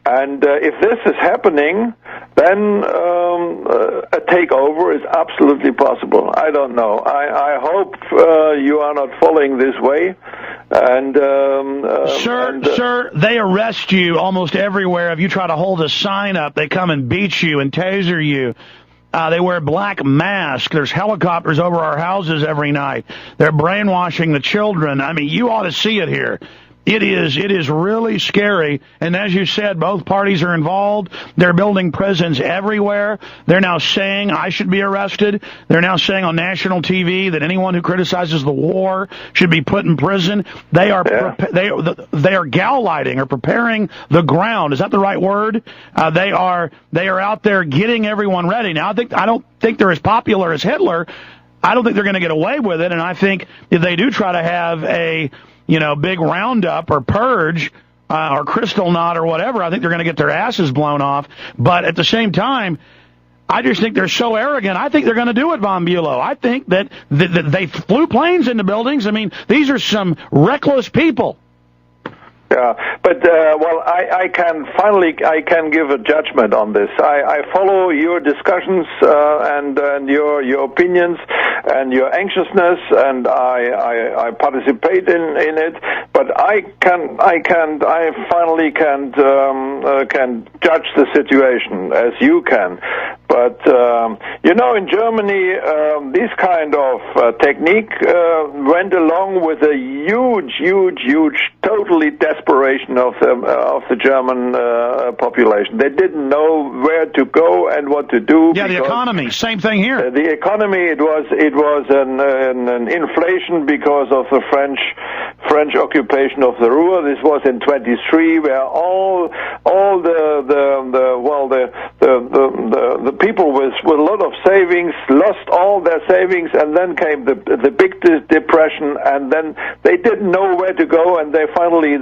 And if this is happening, then a takeover is absolutely possible. I don't know. I hope you are not following this way. And Sir, they arrest you almost everywhere. If you try to hold a sign up, they come and beat you and taser you. They wear black masks. There's helicopters over our houses every night. They're brainwashing the children. I mean, you ought to see it here. It is really scary. And as you said, both parties are involved. They're building prisons everywhere. They're now saying I should be arrested. They're now saying on national TV that anyone who criticizes the war should be put in prison. They are they are gallighting or preparing the ground. Is that the right word? They are out there getting everyone ready. Now I don't think they're as popular as Hitler. I don't think they're going to get away with it. And I think if they do try to have a big roundup or purge or crystal knot or whatever, I think they're going to get their asses blown off. But at the same time, I just think they're so arrogant. I think they're going to do it, von Bulow. I think that they flew planes into buildings. I mean, these are some reckless people. Yeah, but well, I can give a judgment on this. I follow your discussions and your opinions and your anxiousness, and I participate in it. But I finally can judge the situation as you can. But in Germany, this kind of technique went along with a huge, totally desperation of the German population. They didn't know where to go and what to do. Yeah, the economy, same thing here. The economy, it was an inflation because of the French occupation of the Ruhr. This was in 23, where all the people with a lot of savings lost all their savings, and then came the big depression, and then they didn't know where to go, and they finally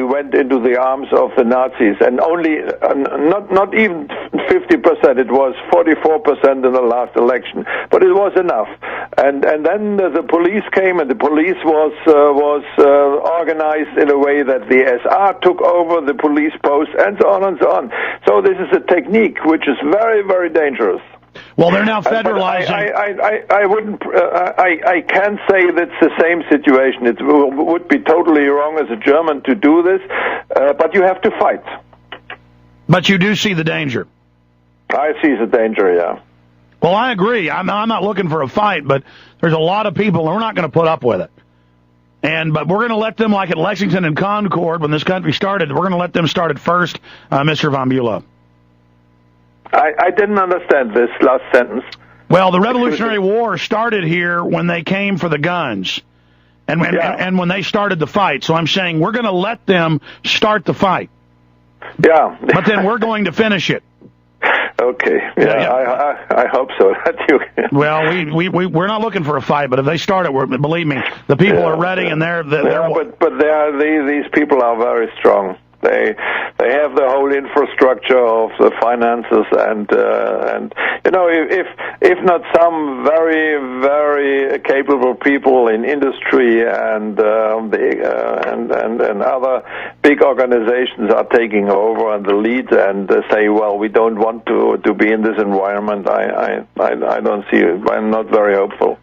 went into the arms of the Nazis, and only not even 50%. It was 44% in the last election, but it was enough. And then the police came, and the police was organized in a way that the SR took over the police post, and so on and so on. So this is a technique which is very, very dangerous. Well, they're now federalizing. I can't say that's the same situation. It would be totally wrong as a German to do this, but you have to fight. But you do see the danger. I see the danger, yeah. Well, I agree. I'm not looking for a fight, but there's a lot of people, and we're not going to put up with it. But we're going to let them, like at Lexington and Concord, when this country started, we're going to let them start it first, Mr. von Bulow. I didn't understand this last sentence. Well, the Revolutionary War started here when they came for the guns, and when they started the fight. So I'm saying we're going to let them start the fight. Yeah. But then we're going to finish it. Okay. Yeah. I hope so. Well, we're not looking for a fight, but if they start it, believe me, the people are ready, and they're but these people are very strong. They have the whole infrastructure of the finances, and if not some very, very capable people in industry and other big organizations are taking over and the lead and say, well, we don't want to be in this environment. I don't see it. I'm not very hopeful.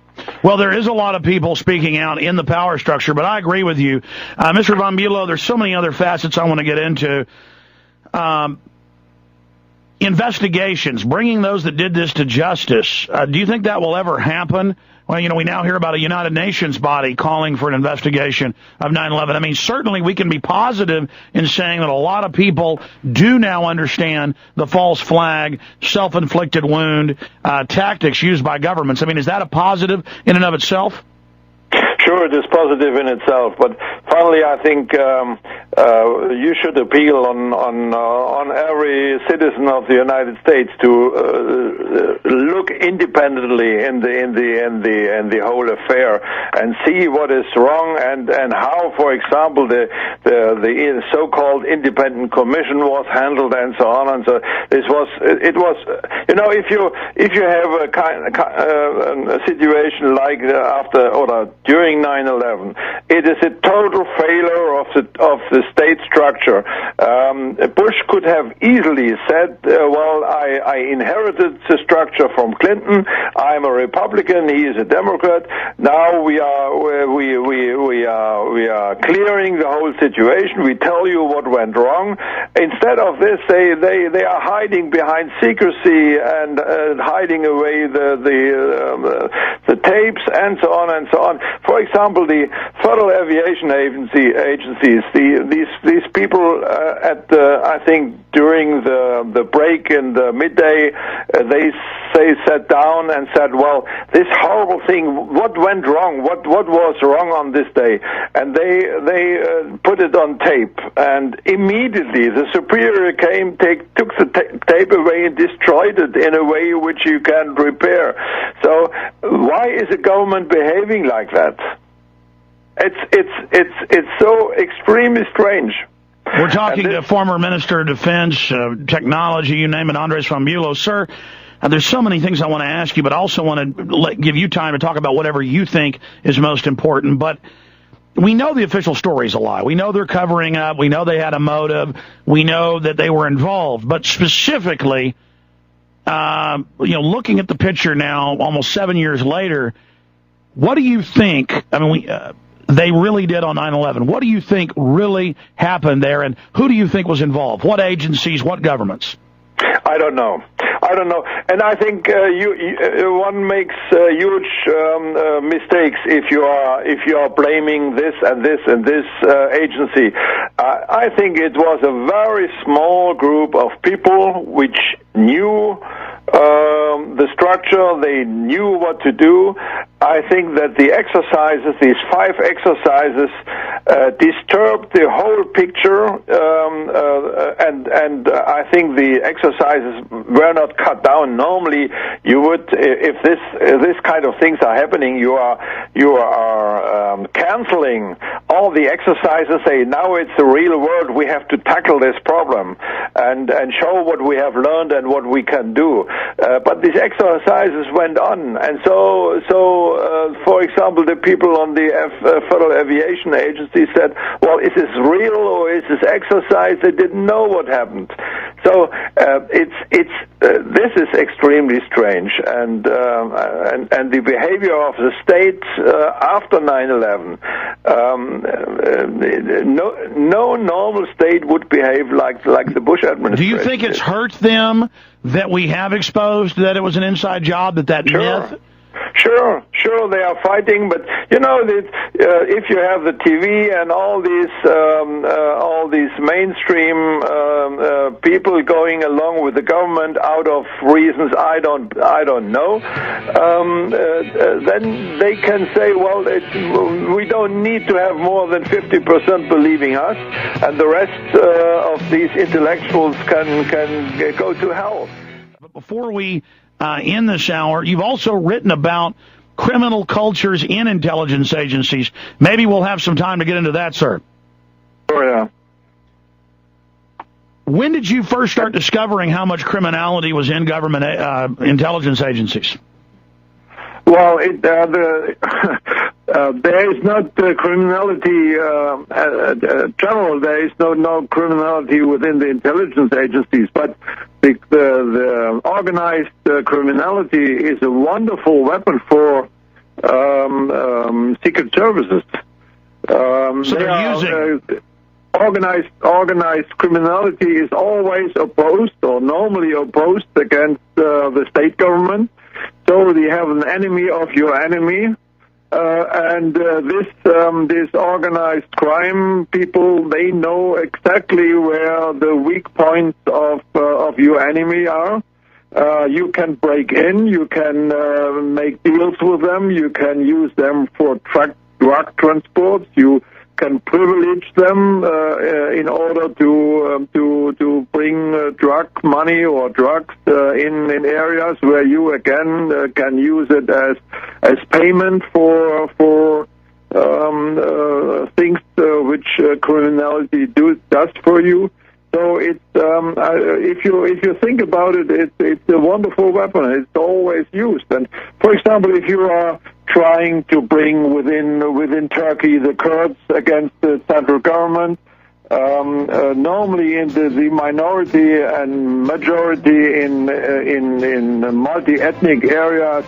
Well, there is a lot of people speaking out in the power structure, but I agree with you. Mr. von Bulow, there's so many other facets I want to get into. Investigations, bringing those that did this to justice. Do you think that will ever happen? Well, we now hear about a United Nations body calling for an investigation of 9/11. I mean, certainly we can be positive in saying that a lot of people do now understand the false flag, self-inflicted wound, tactics used by governments. I mean, is that a positive in and of itself? Sure, it is positive in itself, but finally, I think you should appeal on every citizen of the United States to look independently in the whole affair and see what is wrong and how, for example, the so-called independent commission was handled and so on. And so it was if you have a situation like after or during during 9/11. It is a total failure of the state structure. Bush could have easily said, well, I inherited the structure from Clinton. I'm a Republican. He is a Democrat. Now we are clearing the whole situation. We tell you what went wrong. Instead of this, they are hiding behind secrecy and hiding away the tapes and so on and so on. For example, the Federal Aviation agencies, these people I think during the break in the midday, they sat down and said, well, this horrible thing, what went wrong? What was wrong on this day? And they put it on tape, and immediately the superior came, took the tape away and destroyed it in a way which you can't repair. So why is the government behaving like that? It's so extremely strange. We're talking to former Minister of Defense, Technology, you name it, Andreas from Bulow. Sir, there's so many things I want to ask you, but I also want to give you time to talk about whatever you think is most important. But we know the official story is a lie. We know they're covering up. We know they had a motive. We know that they were involved. But specifically, looking at the picture now, almost 7 years later, what do you think? I mean, they really did on 9/11. What do you think really happened there, and who do you think was involved? What agencies, what governments? I don't know. And I think one makes huge mistakes if you are blaming this and this and this agency. I think it was a very small group of people which knew the structure. They knew what to do. I think that the exercises, these 5 exercises, disturbed the whole picture, and I think the exercises were not cut down. Normally, you would, if this kind of things are happening, you are canceling all the exercises. Say now it's the real world. We have to tackle this problem and show what we have learned and what we can do. But these exercises went on, and so for example, the people on the Federal Aviation Agency said, well, is this real or is this exercise? They didn't know what happened. So this is extremely strange, and the behavior of the state after 9/11, no normal state would behave like the Bush administration. Do you think it's hurt them that we have exposed that it was an inside job, that myth? Sure, they are fighting, but if you have the TV and all these mainstream people going along with the government out of reasons I don't know, then they can say, well, we don't need to have more than 50% believing us, and the rest of these intellectuals can go to hell. But before we in this hour, you've also written about criminal cultures in intelligence agencies. Maybe we'll have some time to get into that, sir. Oh, yeah. When did you first start discovering how much criminality was in government intelligence agencies? Well, there is not criminality general. There is no criminality within the intelligence agencies, but the organized criminality is a wonderful weapon for secret services. So they're using organized criminality is always opposed, or normally opposed, against the state government. So you have an enemy of your enemy, and this organized crime people, they know exactly where the weak points of your enemy are. You can break in, you can make deals with them, you can use them for drug transports, you can privilege them in order to bring drug money or drugs in areas where you again can use it as payment for things which criminality does for you. So it's if you think about it, it's a wonderful weapon. It's always used. And for example, if you are trying to bring within Turkey the Kurds against the central government. Normally, in the minority and majority in multi-ethnic areas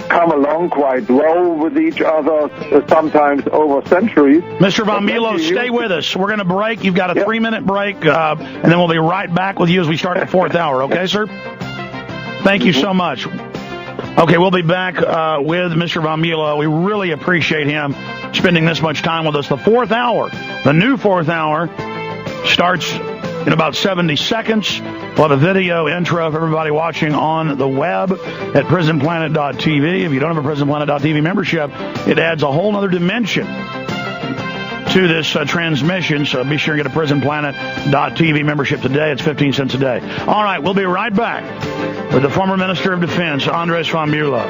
come along quite well with each other, sometimes over centuries. Mr. von Bulow, stay with us. We're going to break. You've got a 3-minute break, and then we'll be right back with you as we start the 4th hour. Okay, sir? Thank you so much. Okay, we'll be back with Mr. von Bulow. We really appreciate him spending this much time with us. The 4th hour, the new 4th hour, starts in about 70 seconds. We'll have a video intro of everybody watching on the web at prisonplanet.tv. If you don't have a prisonplanet.tv membership, it adds a whole other dimension to this transmission, so be sure and get a prisonplanet.tv membership today. It's 15 cents a day. All right, we'll be right back with the former Minister of Defense, Andreas von Bulow.